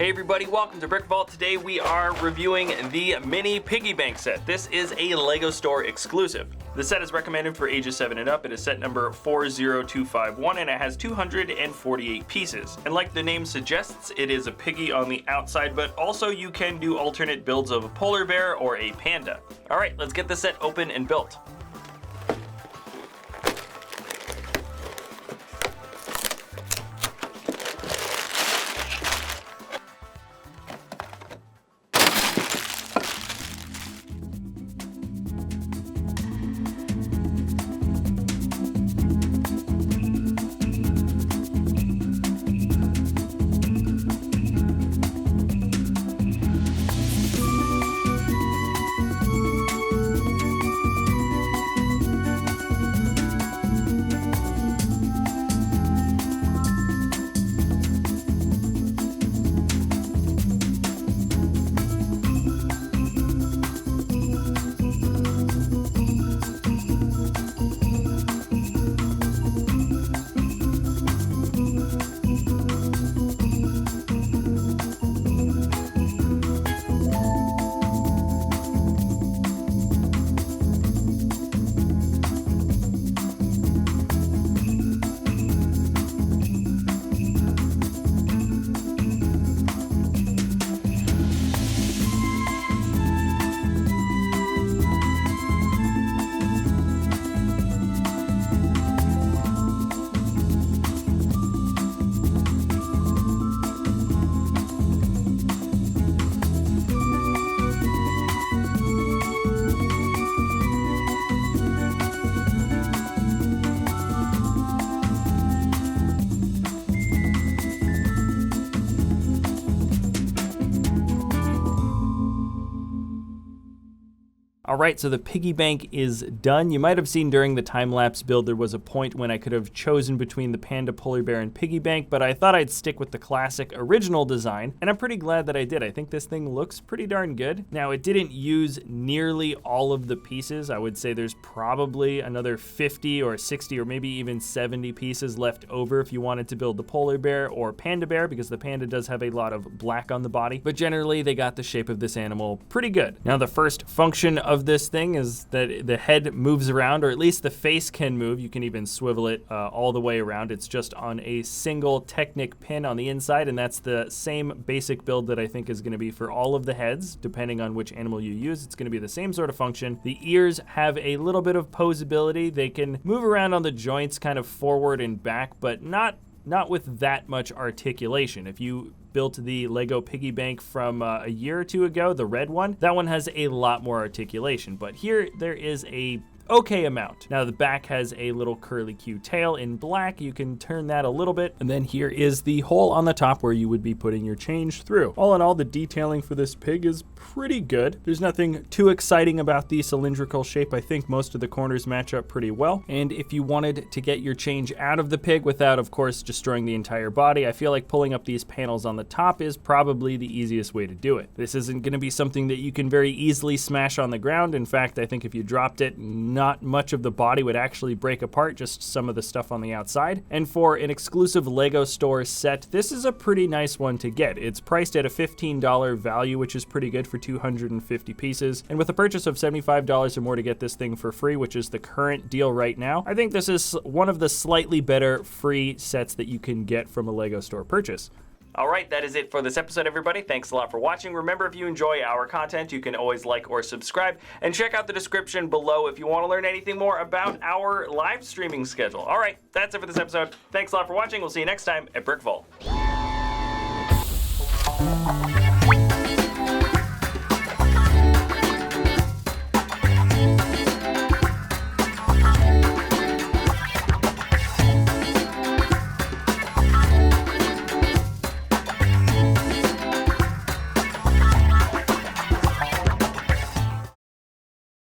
Hey everybody, welcome to BrickVault. Today we are reviewing the mini piggy bank set. This is a LEGO store exclusive. The set is recommended for ages 7 and up. It is set number 40251 and it has 248 pieces. And like the name suggests, it is a piggy on the outside, but also you can do alternate builds of a polar bear or a panda. All right, let's get the set open and built. Alright, so the piggy bank is done. You might have seen during the time-lapse build there was a point when I could have chosen between the panda, polar bear, and piggy bank, but I thought I'd stick with the classic original design, and I'm pretty glad that I did. I think this thing looks pretty darn good. Now, it didn't use nearly all of the pieces. I would say there's probably another 50 or 60 or maybe even 70 pieces left over if you wanted to build the polar bear or panda bear, because the panda does have a lot of black on the body, but generally they got the shape of this animal pretty good. Now, the first function of this thing is that the head moves around, or at least the face can move. You can even swivel it all the way around. It's just on a single Technic pin on the inside, and that's the same basic build that I think is going to be for all of the heads, depending on which animal you use. It's going to be the same sort of function. The ears have a little bit of posability. They can move around on the joints kind of forward and back, but not with that much articulation. If you built the Lego piggy bank from a year or two ago, the red one, that one has a lot more articulation, but here there is a okay amount. Now the back has a little curly Q tail in black. You can turn that a little bit. And then here is the hole on the top where you would be putting your change through. All in all, the detailing for this pig is pretty good. There's nothing too exciting about the cylindrical shape. I think most of the corners match up pretty well. And if you wanted to get your change out of the pig without, of course, destroying the entire body, I feel like pulling up these panels on the top is probably the easiest way to do it. This isn't going to be something that you can very easily smash on the ground. In fact, I think if you dropped it, not much of the body would actually break apart, just some of the stuff on the outside. And for an exclusive LEGO store set, this is a pretty nice one to get. It's priced at a $15 value, which is pretty good for 250 pieces. And with a purchase of $75 or more to get this thing for free, which is the current deal right now, I think this is one of the slightly better free sets that you can get from a LEGO store purchase. All right, that is it for this episode, everybody. Thanks a lot for watching. Remember, if you enjoy our content, you can always like or subscribe, and check out the description below if you want to learn anything more about our live streaming schedule. All right, that's it for this episode. Thanks a lot for watching. We'll see you next time at BrickVault.